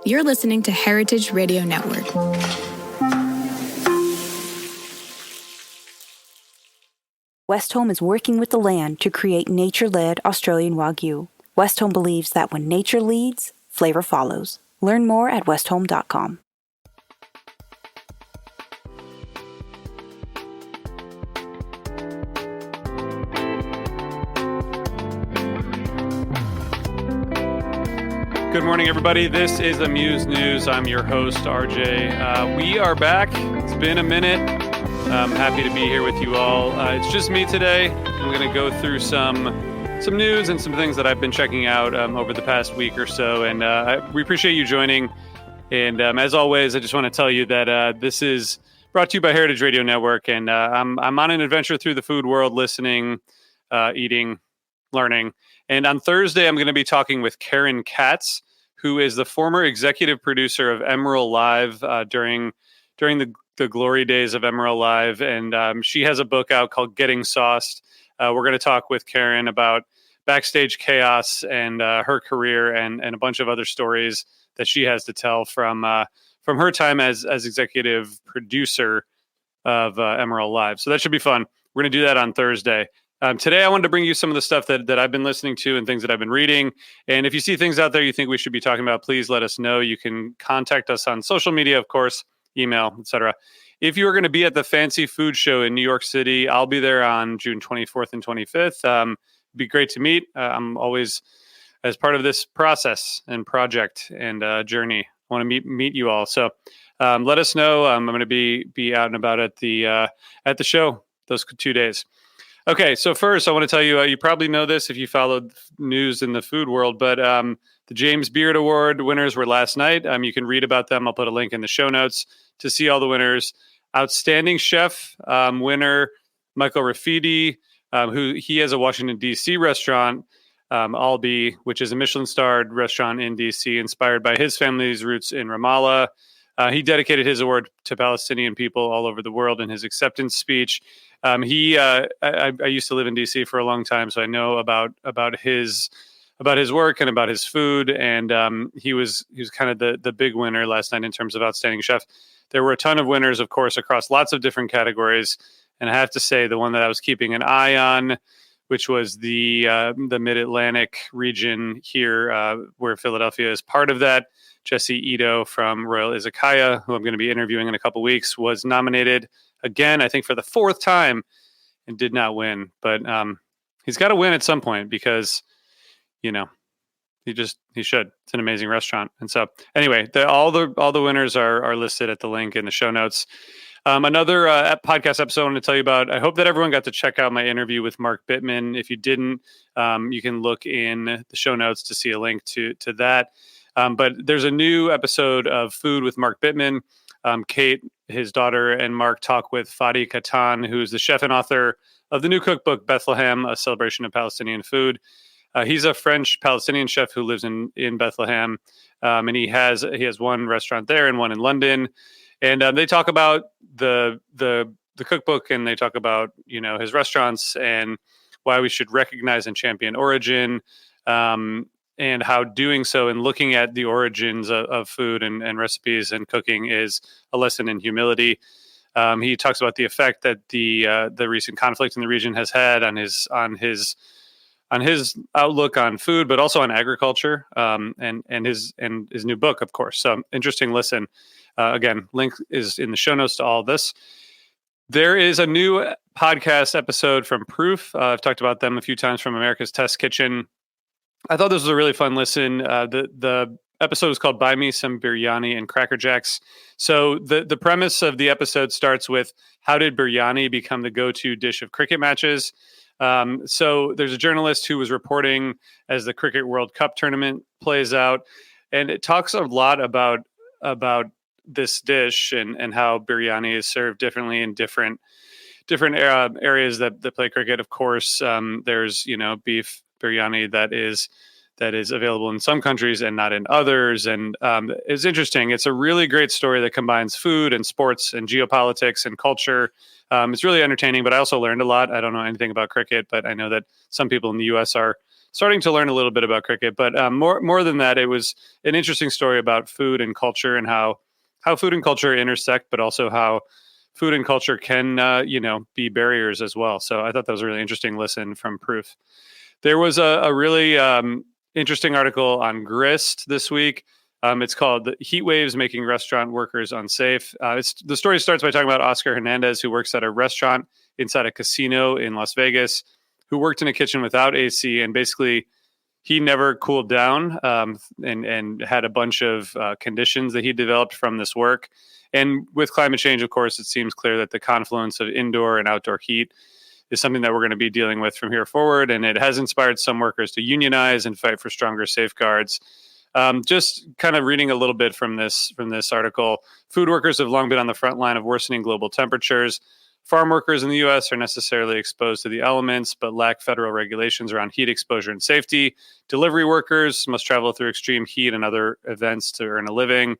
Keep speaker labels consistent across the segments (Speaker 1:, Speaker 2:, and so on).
Speaker 1: You're listening to Heritage Radio Network.
Speaker 2: Westholme is working with the land to create nature-led Australian Wagyu. Westholme believes that when nature leads, flavor follows. Learn more at westholme.com.
Speaker 3: Good morning, everybody. This is Amuse News. I'm your host, RJ. We are back. It's been a minute. I'm happy to be here with you all. It's just me today. I'm going to go through some news and some things that I've been checking out over the past week or so. And we appreciate you joining. And as always, I just want to tell you that this is brought to you by Heritage Radio Network. And I'm on an adventure through the food world, listening, eating, learning. And on Thursday, I'm going to be talking with Karen Katz, who is the former executive producer of Emerald Live during the glory days of Emerald Live. And she has a book out called Getting Sauced. We're going to talk with Karen about backstage chaos and her career and a bunch of other stories that she has to tell from her time as executive producer of Emerald Live. So that should be fun. We're going to do that on Thursday. Today, I wanted to bring you some of the stuff that I've been listening to and things that I've been reading. And if you see things out there you think we should be talking about, please let us know. You can contact us on social media, of course, email, etc. If you are going to be at the Fancy Food Show in New York City, I'll be there on June 24th and 25th. It'd be great to meet. I'm always, as part of this process and project and journey, I want to meet you all. So let us know. I'm going to be out and about at the show those 2 days. Okay, so first I want to tell you, you probably know this if you followed news in the food world, but the James Beard Award winners were last night. You can read about them. I'll put a link in the show notes to see all the winners. Outstanding Chef winner, Michael Rafidi, who he has a Washington, D.C. restaurant, Albi, which is a Michelin-starred restaurant in D.C., inspired by his family's roots in Ramallah. He dedicated his award to Palestinian people all over the world in his acceptance speech. I used to live in DC for a long time, so I know about his work and about his food. And he was kind of the big winner last night in terms of Outstanding Chef. There were a ton of winners, of course, across lots of different categories. And I have to say, the one that I was keeping an eye on, which was the Mid-Atlantic region here, where Philadelphia is part of that. Jesse Ito from Royal Izakaya, who I'm going to be interviewing in a couple weeks, was nominated again, I think for the fourth time, and did not win. But he's got to win at some point because, he should. It's an amazing restaurant. And so anyway, all the winners are listed at the link in the show notes. Another podcast episode I want to tell you about. I hope that everyone got to check out my interview with Mark Bittman. If you didn't, you can look in the show notes to see a link to that. But there's a new episode of Food with Mark Bittman. Kate, his daughter, and Mark talk with Fadi Katan, who's the chef and author of the new cookbook, Bethlehem, A Celebration of Palestinian Food. He's a French-Palestinian chef who lives in Bethlehem, and he has one restaurant there and one in London. And they talk about the cookbook, and they talk about his restaurants and why we should recognize and champion origin, and how doing so and looking at the origins of food and recipes and cooking is a lesson in humility. He talks about the effect that the recent conflict in the region has had on his outlook on food, but also on agriculture, and his new book, of course. So interesting listen. Again, link is in the show notes to all of this. There is a new podcast episode from Proof. I've talked about them a few times, from America's Test Kitchen. I thought this was a really fun listen. The episode is called Buy Me Some Biryani and Cracker Jacks. So the premise of the episode starts with, how did biryani become the go-to dish of cricket matches? So there's a journalist who was reporting as the Cricket World Cup tournament plays out, and it talks a lot about this dish and how biryani is served differently in different areas that play cricket. Of course, there's beef biryani that is available in some countries and not in others. And it's interesting. It's a really great story that combines food and sports and geopolitics and culture. It's really entertaining, but I also learned a lot. I don't know anything about cricket, but I know that some people in the U.S. are starting to learn a little bit about cricket. But more than that, it was an interesting story about food and culture and how food and culture intersect, but also how food and culture can, be barriers as well. So I thought that was a really interesting listen from Proof. There was a really interesting article on Grist this week. It's called "Heat Waves Making Restaurant Workers Unsafe." The story starts by talking about Oscar Hernandez, who works at a restaurant inside a casino in Las Vegas, who worked in a kitchen without AC, and basically he never cooled down and had a bunch of conditions that he developed from this work. And with climate change, of course, it seems clear that the confluence of indoor and outdoor heat is something that we're going to be dealing with from here forward. And it has inspired some workers to unionize and fight for stronger safeguards. Just kind of reading a little bit from this article, food workers have long been on the front line of worsening global temperatures. Farm workers in the U.S. are necessarily exposed to the elements, but lack federal regulations around heat exposure and safety. Delivery workers must travel through extreme heat and other events to earn a living.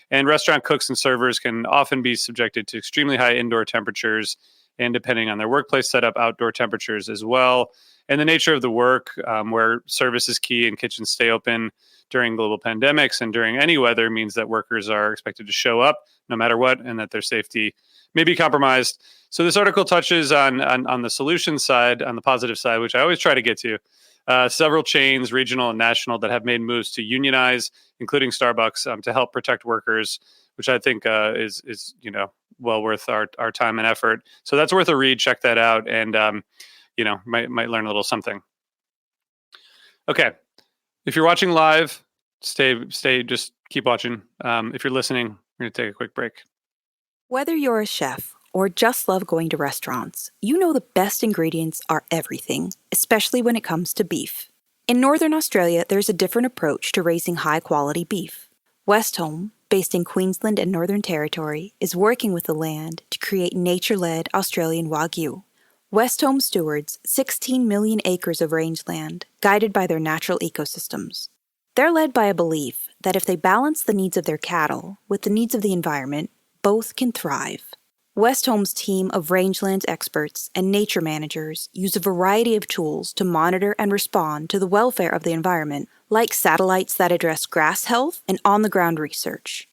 Speaker 3: And restaurant cooks and servers can often be subjected to extremely high indoor temperatures and, depending on their workplace setup, outdoor temperatures as well. And the nature of the work, where service is key and kitchens stay open during global pandemics and during any weather, means that workers are expected to show up no matter what, and that their safety may be compromised. So this article touches on the solution side, on the positive side, which I always try to get to. Several chains, regional and national, that have made moves to unionize, including Starbucks, to help protect workers, which I think is well worth our time and effort. So that's worth a read. Check that out, and might learn a little something. Okay, if you're watching live, stay. Just keep watching. If you're listening, we're going to take a quick break.
Speaker 2: Whether you're a chef or just love going to restaurants, you know the best ingredients are everything, especially when it comes to beef. In Northern Australia, there's a different approach to raising high-quality beef. Westholme, based in Queensland and Northern Territory, is working with the land to create nature-led Australian Wagyu. Westholme stewards 16 million acres of rangeland, guided by their natural ecosystems. They're led by a belief that if they balance the needs of their cattle with the needs of the environment, both can thrive. Westholme's team of rangelands experts and nature managers use a variety of tools to monitor and respond to the welfare of the environment, like satellites that address grass health and on-the-ground research.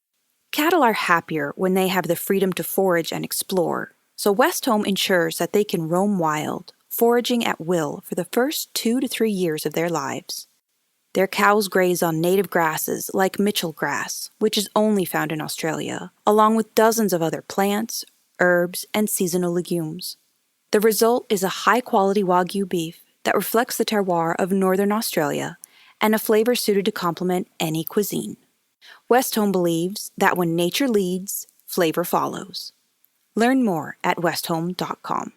Speaker 2: Cattle are happier when they have the freedom to forage and explore, so Westholme ensures that they can roam wild, foraging at will for the first 2 to 3 years of their lives. Their cows graze on native grasses like Mitchell grass, which is only found in Australia, along with dozens of other plants, herbs, and seasonal legumes. The result is a high-quality Wagyu beef that reflects the terroir of Northern Australia and a flavor suited to complement any cuisine. Westholme believes that when nature leads, flavor follows. Learn more at westholme.com.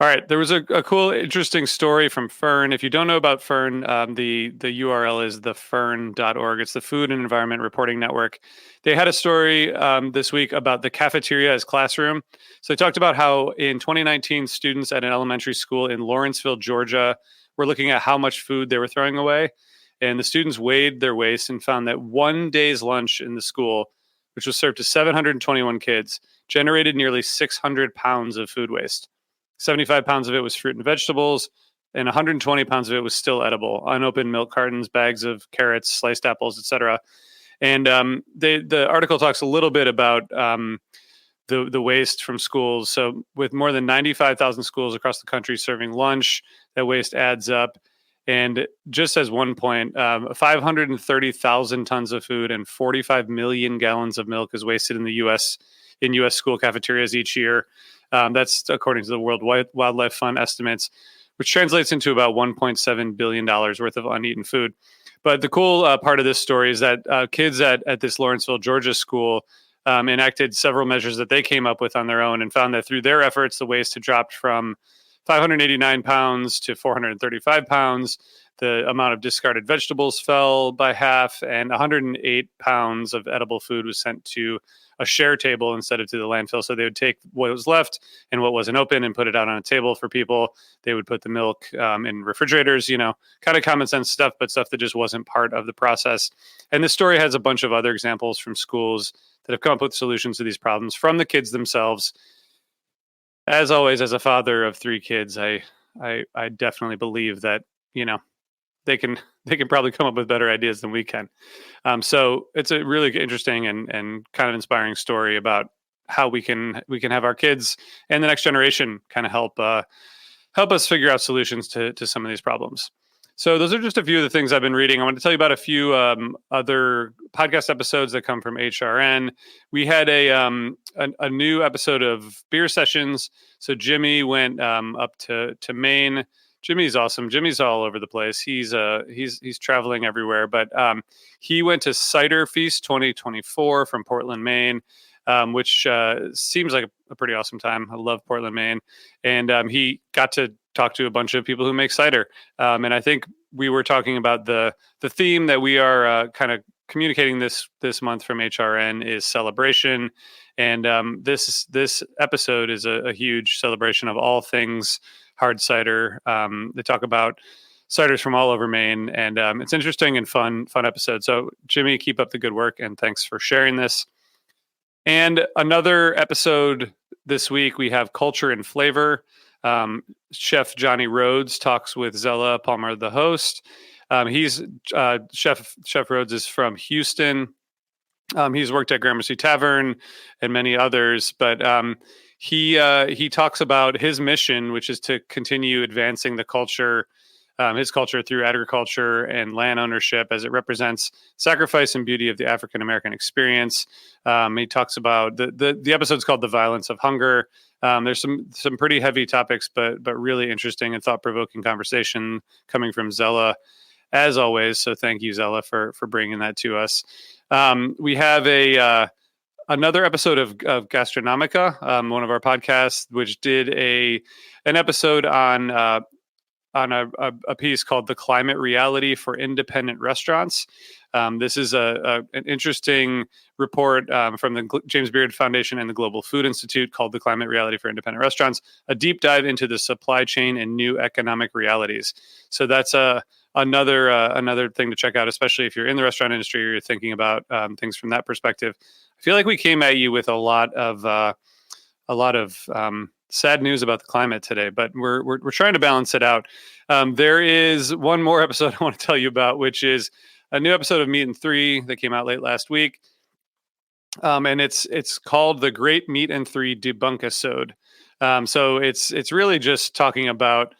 Speaker 3: All right, there was a cool, interesting story from Fern. If you don't know about Fern, the URL is thefern.org. It's the Food and Environment Reporting Network. They had a story this week about the cafeteria as classroom. So they talked about how in 2019, students at an elementary school in Lawrenceville, Georgia, were looking at how much food they were throwing away. And the students weighed their waste and found that one day's lunch in the school, which was served to 721 kids, generated nearly 600 pounds of food waste. 75 pounds of it was fruit and vegetables, and 120 pounds of it was still edible, unopened milk cartons, bags of carrots, sliced apples, etc. And the article talks a little bit about the waste from schools. So with more than 95,000 schools across the country serving lunch, that waste adds up. And just as one point, 530,000 tons of food and 45 million gallons of milk is wasted in the U.S. School cafeterias each year. That's according to the World Wildlife Fund estimates, which translates into about $1.7 billion worth of uneaten food. But the cool part of this story is that kids at this Lawrenceville, Georgia school enacted several measures that they came up with on their own and found that through their efforts, the waste had dropped from 589 pounds to 435 pounds. The amount of discarded vegetables fell by half, and 108 pounds of edible food was sent to a share table instead of to the landfill. So they would take what was left and what wasn't open and put it out on a table for people. They would put the milk in refrigerators, kind of common sense stuff, but stuff that just wasn't part of the process. And this story has a bunch of other examples from schools that have come up with solutions to these problems from the kids themselves. As always, as a father of 3 kids, I definitely believe that, they can probably come up with better ideas than we can. So it's a really interesting and kind of inspiring story about how we can have our kids and the next generation kind of help us figure out solutions to some of these problems. So those are just a few of the things I've been reading. I want to tell you about a few other podcast episodes that come from HRN. We had a new episode of Beer Sessions. So Jimmy went up to Maine. Jimmy's awesome. Jimmy's all over the place. He's traveling everywhere, but he went to Cider Feast 2024 from Portland, Maine, which seems like a pretty awesome time. I love Portland, Maine, and he got to talk to a bunch of people who make cider. And I think we were talking about the theme that we are kind of communicating this month from HRN is celebration. And this episode is a huge celebration of all things hard cider. They talk about ciders from all over Maine, and it's interesting and fun episode. So Jimmy, keep up the good work, and thanks for sharing this. And another episode this week, we have Culture and Flavor. Chef Johnny Rhodes talks with Zella Palmer, the host. He's Chef Rhodes is from Houston. He's worked at Gramercy Tavern and many others, but he talks about his mission, which is to continue advancing the culture, his culture through agriculture and land ownership as it represents sacrifice and beauty of the African American experience. He talks about the episode's called "The Violence of Hunger." There's some pretty heavy topics, but really interesting and thought-provoking conversation coming from Zella, as always. So thank you, Zella, for bringing that to us. We have another episode of Gastronomica, one of our podcasts, which did an episode on a piece called "The Climate Reality for Independent Restaurants." This is an interesting report from the James Beard Foundation and the Global Food Institute called "The Climate Reality for Independent Restaurants," a deep dive into the supply chain and new economic realities. So that's another thing to check out, especially if you're in the restaurant industry or you're thinking about things from that perspective. I feel like we came at you with a lot of sad news about the climate today, but we're trying to balance it out. There is one more episode I want to tell you about, which is a new episode of Meat and Three that came out late last week. And it's called The Great Meat and Three Debunk-isode. So it's really just talking about,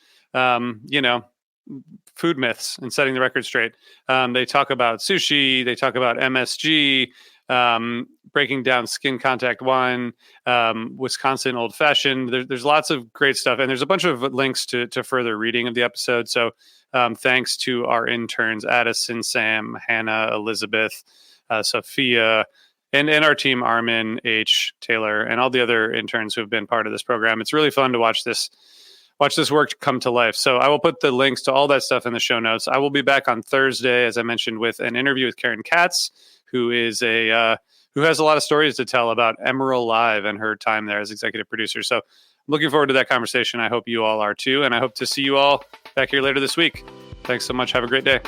Speaker 3: food myths and setting the record straight. They talk about sushi, they talk about MSG, breaking down skin contact wine, Wisconsin old fashioned. There's lots of great stuff. And there's a bunch of links to further reading of the episode. So thanks to our interns, Addison, Sam, Hannah, Elizabeth, Sophia, and our team, Armin, H, Taylor, and all the other interns who have been part of this program. It's really fun to watch this work come to life. So I will put the links to all that stuff in the show notes. I will be back on Thursday, as I mentioned, with an interview with Karen Katz, who is who has a lot of stories to tell about Emerald Live and her time there as executive producer. So I'm looking forward to that conversation. I hope you all are too. And I hope to see you all back here later this week. Thanks so much. Have a great day.